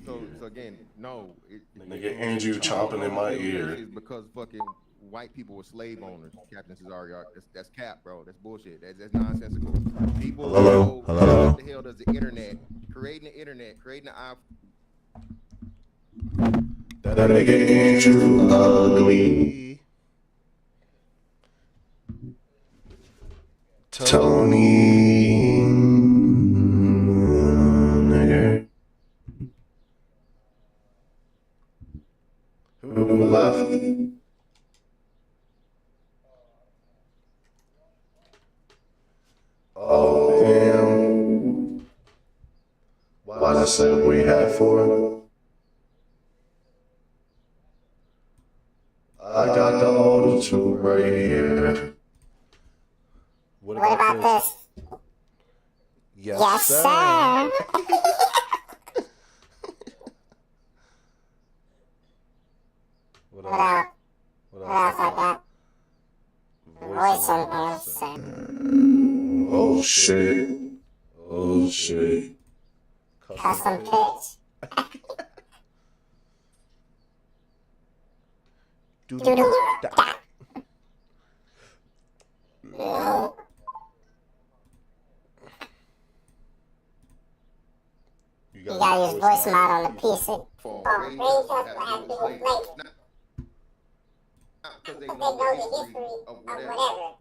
So again, no. Nigga Andrew chomping in my ear. Is because fucking white people were slave owners, Captain Cesario. That's cap, bro. That's bullshit. That's nonsensical. People know what the hell does the internet, creating the iPhone. That nigga Andrew ugly. Tony. Nigga. Who left? said we had 4. I got the auto-tune right here. What about this? Yes, sir. What else? What else I got? Voice enhancer. Oh shit. Oh shit. Custom pitch. Doodle-da. You gotta use voice mod on the PC. Not because they know the history of whatever.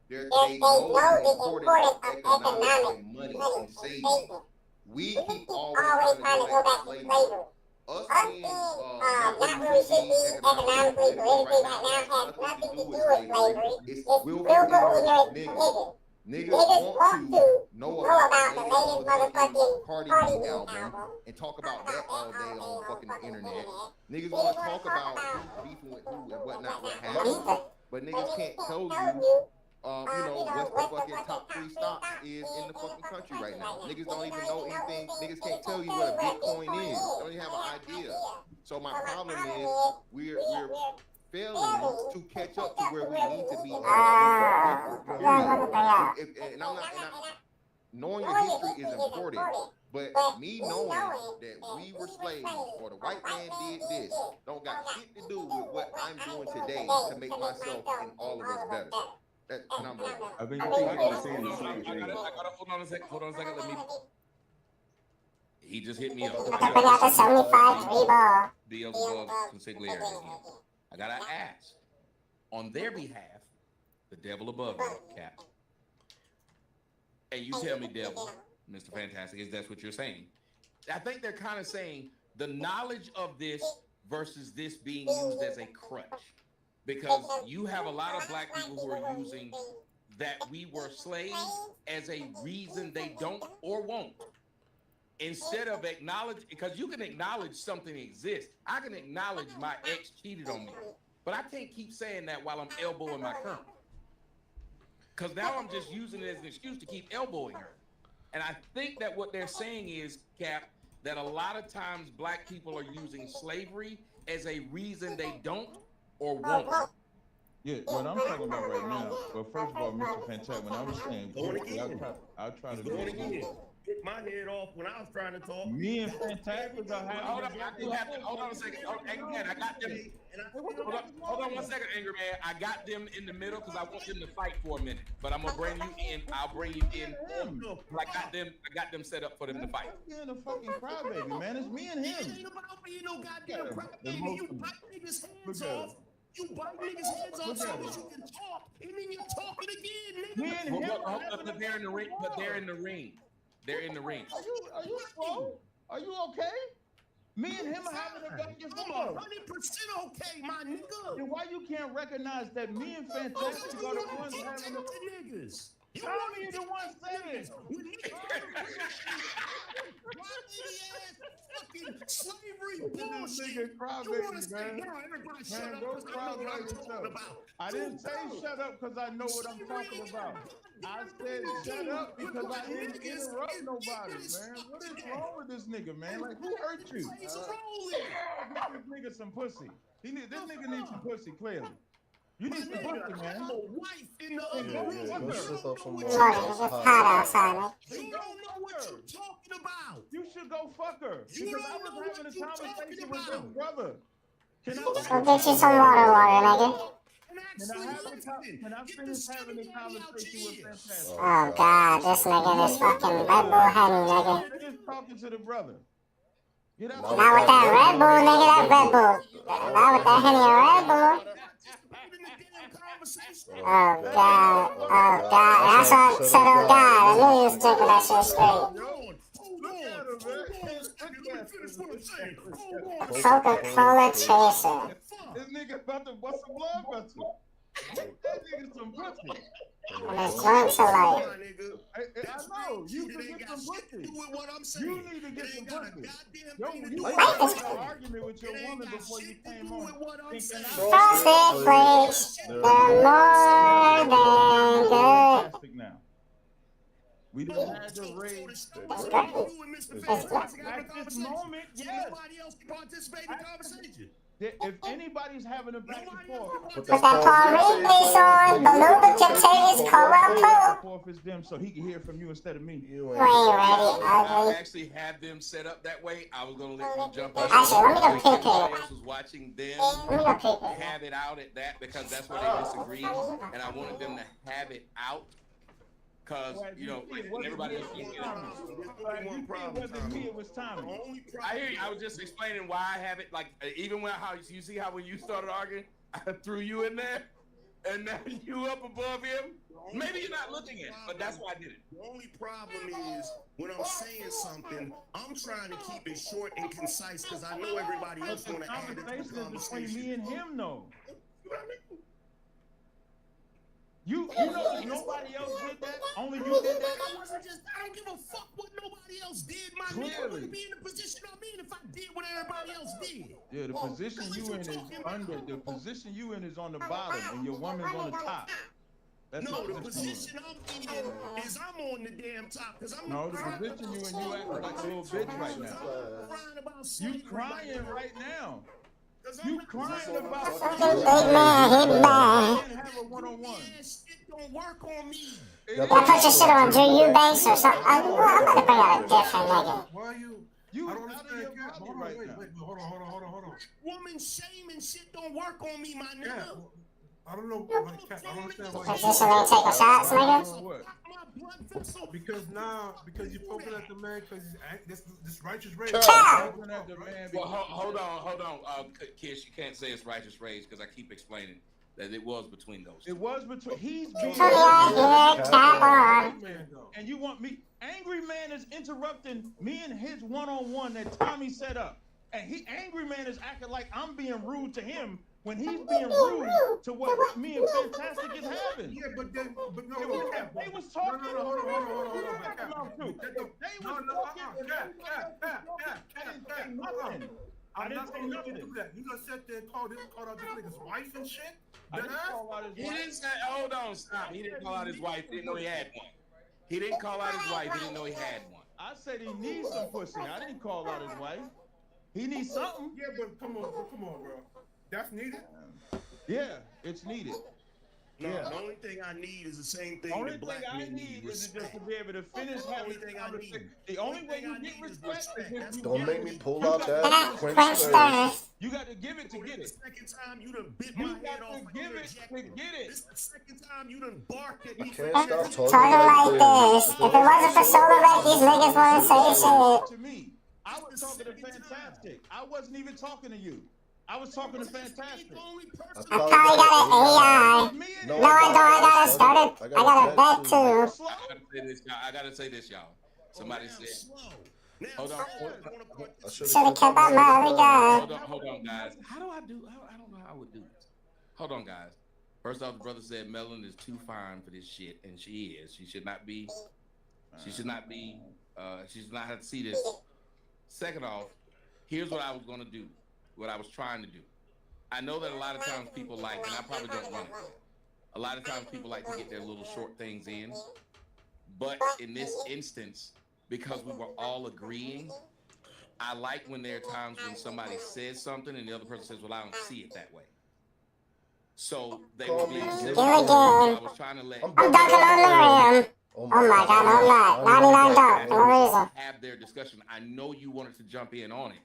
They know the importance of economic and money and saving. We keep always trying to go back to slavery. Us being not where we should be economically or anything right now has nothing to do with slavery. It's willful ignorant niggas want to know about the latest motherfucking Cardi B album and talk about that all day on fucking internet. Niggas want to talk about who's beefing with who and whatnot, what happened. But niggas can't tell you, what the fucking top 3 stocks is in the fucking country right now. Niggas don't even know anything. Niggas can't tell you what a Bitcoin is. They don't even have an idea. So my problem is we're failing to catch up to where we need to be. And knowing your history is important, but me knowing that we were slaves or the white man did this don't got shit to do with what I'm doing today to make myself and all of us better. That's number one. I think you're saying the same thing. I gotta hold on a second. Let me. He just hit me up. I got the 75 3-ball. Beelzebub consigliere again. I gotta ask, on their behalf, the devil above me, Cap. And you tell me, devil, Mr. Fantastic, is that's what you're saying? I think they're kind of saying the knowledge of this versus this being used as a crutch. Because you have a lot of black people who are using that we were slaves as a reason they don't or won't. Instead of acknowledge, because you can acknowledge something exists. I can acknowledge my ex cheated on me, but I can't keep saying that while I'm elbowing my current. Because now I'm just using it as an excuse to keep elbowing her. And I think that what they're saying is, Cap, that a lot of times black people are using slavery as a reason they don't or won't. Yeah, what I'm talking about right now. Well, first of all, Mr. Fantastic, when I was saying, I'll try to do it again. Get my head off when I was trying to talk. Me and Fantastic are having. Hold on a second. Angry Man, I got them. Hold on 1 second, Angry Man. I got them in the middle because I want them to fight for a minute. But I'm gonna bring you in. I'll bring you in. I got them set up for them to fight. You're a fucking crybaby, man. It's me and him. It ain't about being no goddamn crybaby. You bite niggas' hands off. You bite niggas' heads off so that you can talk, and then you're talking again, nigga. Me and him. But they're in the ring. They're in the ring. Are you slow? Are you okay? Me and him are having a back and forth. 100% okay, my nigga. Then why you can't recognize that me and Fantastic are the ones having the niggas? You ain't the one saying. Fucking slavery bullshit. Nigga crybaby, man. Everybody shut up because I know what I'm talking about. I didn't say shut up because I know what I'm talking about. I said shut up because I didn't interrupt nobody, man. What is wrong with this nigga, man? Like, who hurt you? He's rolling. This nigga some pussy. This nigga needs some pussy, clearly. You need some pussy, man. I'm a wife in the other room. It's hot outside, man. You don't know what you're talking about. You should go fuck her. You Because don't I know was what having a you're conversation talking with his about. brother. Can Go get you some water, nigga. Can I finish having a conversation with Fantastic? Oh, God, this nigga is fucking Red Bull Henny, nigga. Just talking to the brother. Get out. Not with that Red Bull, nigga, that Red Bull. Not with that Henny and Red Bull. Oh, God. Oh, God. That's why I said, oh, God. I knew you was taking that shit straight. Coca-Cola chaser. This nigga about to bust a blood vessel. That nigga some pussy. And his joints are like... know. You can get some pussy. Do with what I'm saying. You need to get some pussy. You What had is an argument with your woman before you came on. Frosted Flakes, they're more than good. Now. We done had the raise. That's great. That's great. At this moment, yes. Nobody else can participate in the conversation. If anybody's having a back and forth, Put that Paul Reedus on, the lubricant is Coral is them, so he can hear from you instead of me. You ain't ready, I ugly. actually have them set up that way. I was gonna let you jump on. Actually, let me go peek Everybody it. else was watching them Let me go peek it. have it out at that because that's where they disagreed, and I wanted them to have it out. Cause you know, everybody else can get it was Tommy. I hear you. I was just explaining why I have it. Like even when how you see how when you started arguing, I threw you in there, and now you up above him. Maybe you're not looking at it, but that's why I did it. The only problem is when I'm saying something, I'm trying to keep it short and concise because I know everybody else want to add to the Conversation between conversation. me and him, though. You know nobody else did that. Only you did that. I don't give a fuck what nobody else did. My nigga, I wouldn't be in the position I'm in if I did what everybody else did. Yeah, the position you in is under. The position you in is on the bottom, and your woman's on the top. That's no, the position I'm in is I'm on the damn top because I'm no, the position you in, you acting like a little bitch right now. You crying right now. You crying about Fucking big man, hit back. have a one-on-one. Shit don't work on me. I put your shit on Drew Eubanks or something. I'm gonna bring out a different nigga. Why are you? You I don't out of understand. your body Hold on, right wait, now. wait, hold on. Woman shaming shit don't work on me, my nigga. Yeah, I don't know. Like, I don't understand why. Position ain't taking shots, nigga. What? Because you poking at the man because this righteous rage. Well, hold on, Kish. You can't say it's righteous rage because I keep explaining that it was between those. It was between. He's being. And you want me? Angry Man is interrupting me and his one-on-one that Tommy set up, and Angry Man is acting like I'm being rude to him. When he's being rude to what me and Fantastic is having. Yeah, but no, they was talking. Hold on. I didn't say nothing. You just sat there and called out this nigga's wife and shit. I didn't call out his wife. He didn't say. Hold on, stop. He didn't call out his wife. He didn't know he had one. He didn't call out his wife. He didn't know he had one. I said he needs some pussy. I didn't call out his wife. He needs something. Yeah, but come on, bro. That's needed? Yeah, it's needed. No, the only thing I need is the same thing only that black thing I men need is respect. just to be able to finish having the conversation. The only way you get respect is if you Don't give make it. me pull out that French French stars. You got to give it to get it. Second time you done bit my You head got off. to give it to get it. This is the second time you done barked at I me. can't stop talking Talking like this. If it wasn't for Solar Ray, these niggas wouldn't say shit. To me, I was talking to Fantastic. I wasn't even talking to you. I was talking to Fantastic. I probably got an AI. No, I don't. I got it started. I got a bet too. I gotta say this, y'all. Somebody said. Hold on. Should have kept out my other guy. Hold on, guys. How do I do? I don't know how I would do this. Hold on, guys. First off, the brother said Melon is too fine for this shit, and she is. She should not be. She should not be. She should not have to see this. Second off, here's what I was gonna do. What I was trying to do. I know that a lot of times people like, and I probably don't run it. A lot of times people like to get their little short things in. But in this instance, because we were all agreeing, I like when there are times when somebody says something and the other person says, well, I don't see it that way. So they will be I was trying to let I'm dunking on the rim. Oh my god, I'm not. 99 dunk, no reason. Have their discussion. I know you wanted to jump in on it.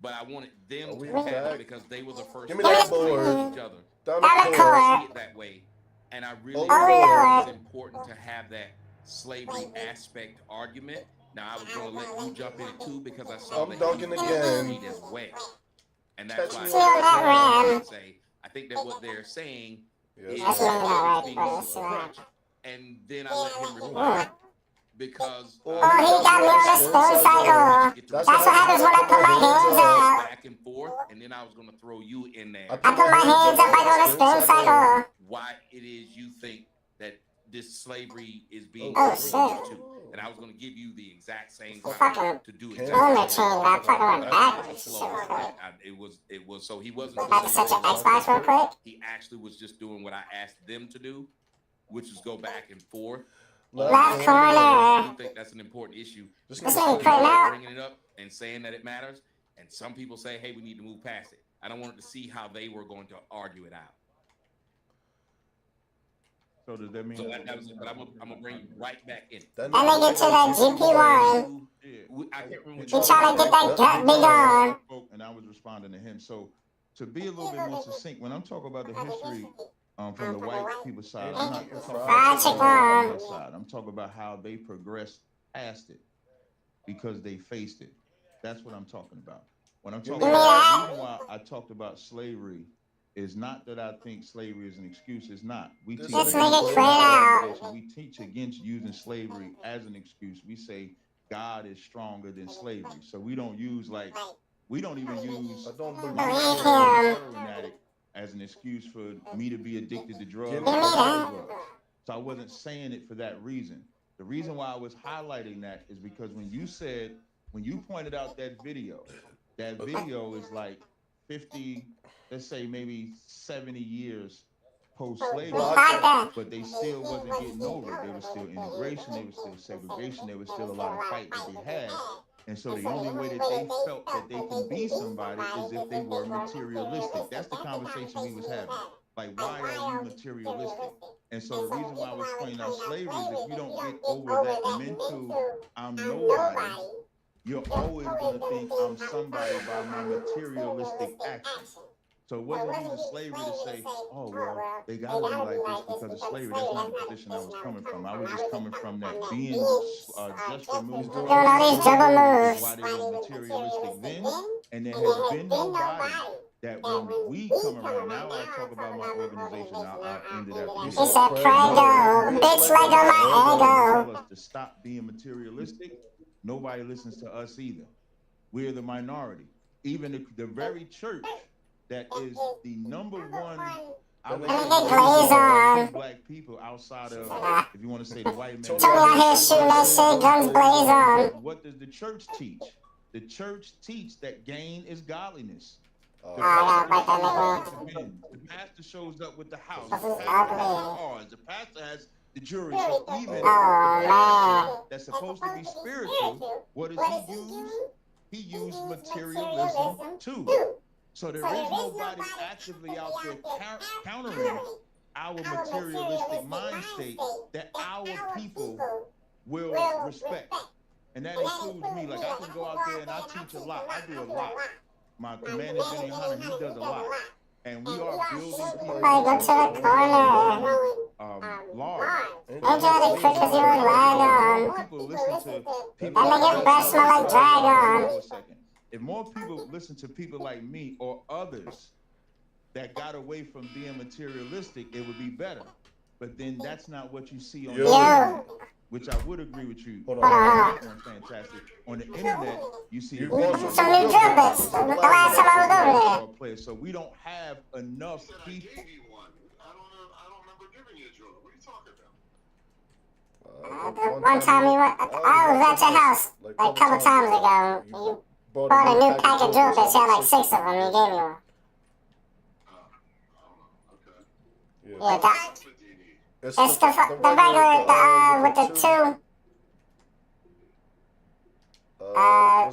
But I wanted them to have it because they were the first to board. each other. I see it that way, and I really think it's important to have that slavery aspect argument. Now I was going to let you jump in it too because I saw that dunking again as well, and that's why I say I think that what they're saying is being approach, and then I let him reply. Because he got me on a spoon cycle. That's what happens when I put my hands up. Back and forth, and then I was gonna throw you in there. I put my hands up like on a spoon cycle. Why it is you think that this slavery is being shit. and and I was going to give you the exact same fucking to do exactly the same. I fucking went back. It was so he wasn't About to set your Xbox real quick. He actually was just doing what I asked them to do, which is go back and forth. Left corner. I do think that's an important issue. This ain't putting out. Bringing it up and saying that it matters, and some people say, "Hey, we need to move past it." I don't want to see how they were going to argue it out. So does that mean? So that was it, but I'm gonna bring you right back in. And they get to that GP1. I can't remember. He trying to get that gut big on. And I was responding to him. So to be a little bit more succinct, when I'm talking about the history from the white people's side, I'm not talking about the side. I'm talking about how they progressed past it because they faced it. That's what I'm talking about. When I'm talking about the reason why I talked about slavery is not that I think slavery is an excuse. It's not. We teach against using slavery as an excuse. We say God is stronger than slavery. So we don't use we don't even use as an excuse for me to be addicted to drugs. So I wasn't saying it for that reason. The reason why I was highlighting that is because when you pointed out that video is like 50, let's say maybe 70 years post-slavery, but they still wasn't getting over it. There was still integration, there was still segregation, there was still a lot of fight that they had. And so the only way that they felt that they can be somebody is if they were materialistic. That's the conversation we was having. Like, why are you materialistic? And so the reason why I was pointing out slavery is if you don't get over that mental, I'm nobody, you're always going to think I'm somebody by my materialistic actions. So it wasn't using slavery to say, oh, well, they got to be like this because of slavery. That's not the position I was coming from. I was just coming from that being just removed. Why they were materialistic then, and there has been nobody that when we come around, now I talk about my organization, I ended up. He said, Prego, bitch, Lego my ego. To stop being materialistic, nobody listens to us either. We're the minority. Even the very church that is the number one black people outside of, if you want to say the white man. What does the church teach? The church teach that gain is godliness. The pastor shows up with the house. The pastor has the cars. The pastor has the jewelry. So even the pastor that's supposed to be spiritual, what does he use? He used materialism too. So there is nobody actively out there countering our materialistic mind state that our people will respect. And that includes me. Like, I can go out there and I teach a lot. I do a lot. My commander, Jenny Hunter, he does a lot. And we are building people. Go to the corner. Large. Enjoy the crickets you and ride on. People listen to people. And they get breath smell like dragon. If more people listen to people like me or others that got away from being materialistic, it would be better. But then that's not what you see on the internet, which I would agree with you. Fantastic. On the internet, you see some new drippers. The last time I was over there. So we don't have enough people. I don't remember giving you a driller. What are you talking about? One time I was at your house like a couple times ago. You bought a new pack of drill bits. You had like 6 of them. You gave me one. Yeah, it's the regular with the 2.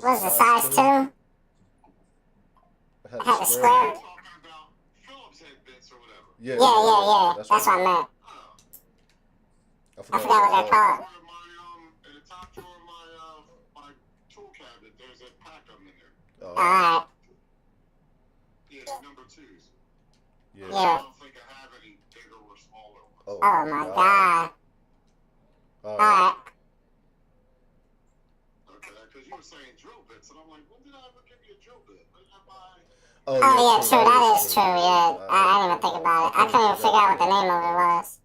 What's the size 2? I had the square. Yeah. That's what I meant. I forgot what they're called. Alright. Yeah, number 2s. Yeah. I don't think I have any bigger or smaller ones. Oh my god. Alright. Okay, because you were saying drill bits, and I'm like, when did I ever give you a drill bit? When did I buy? Oh yeah, true. That is true. Yeah, I didn't even think about it. I couldn't even figure out what the name of it was.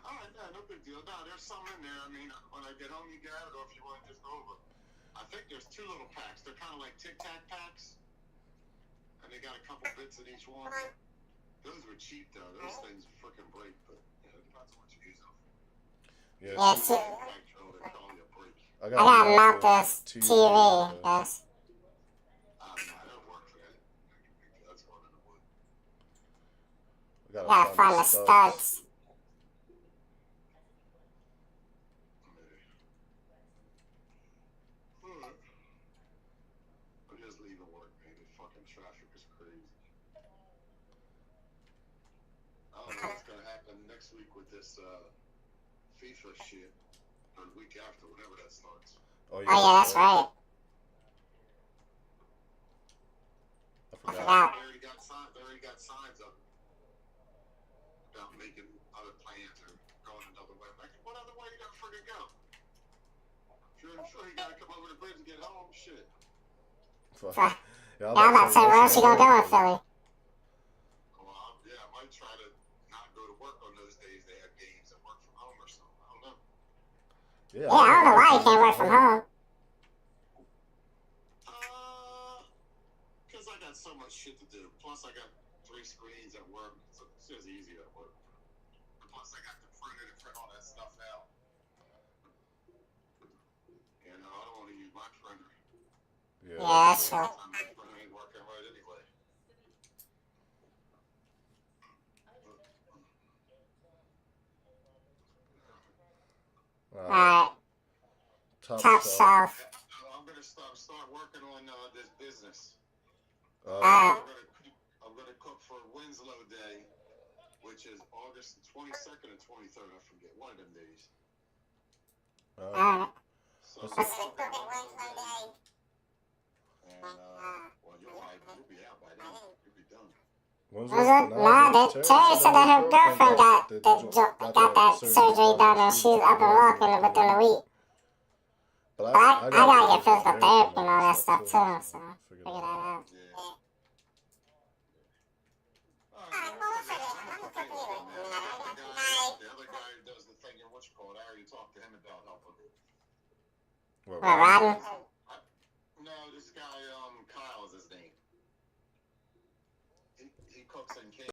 Alright, no big deal. No, there's some in there. I mean, when I get home, you get it, or if you want to just go over. I think there's 2 little packs. They're kind of like Tic Tac packs, and they got a couple bits in each one. Those were cheap though. Those things freaking break, but it depends on what you use them. Yeah, I gotta mount this TV. Yes. Gotta find the studs. I'm just leaving work, man. The fucking traffic is crazy. I don't know what's gonna happen next week with this FIFA shit, or the week after, whenever that starts. Oh yeah, that's right. I forgot. They already got signs up about making other plans or going another way. Like, what other way you gotta freaking go? Sure, you gotta come over the bridge and get home. Shit. Yeah, I'm about to say, where else you gonna go in Philly? Well, yeah, I might try to not go to work on those days they have games and work from home or something. I don't know. Yeah, I don't know why you can't work from home. Because I got so much shit to do. Plus, I got 3 screens at work, so it's just easier at work. Plus, I got the printer to print all that stuff out. You know, I don't want to use my printer. Yeah, that's true. My printer ain't working right anyway. Alright. Top South. I'm gonna start working on this business. I'm gonna cook for Winslow Day, which is August 22nd and 23rd. I forget, one of them days. So Let's cook at Winslow Day. And well, you'll be out by then. You'll be done. Terry said that her girlfriend got that surgery done and she's up and walking within a week. But I gotta get physical therapy and all that stuff too, so figure that out. The other guy who does the thing, what you call it, I already talked to him about helping. What, Robin?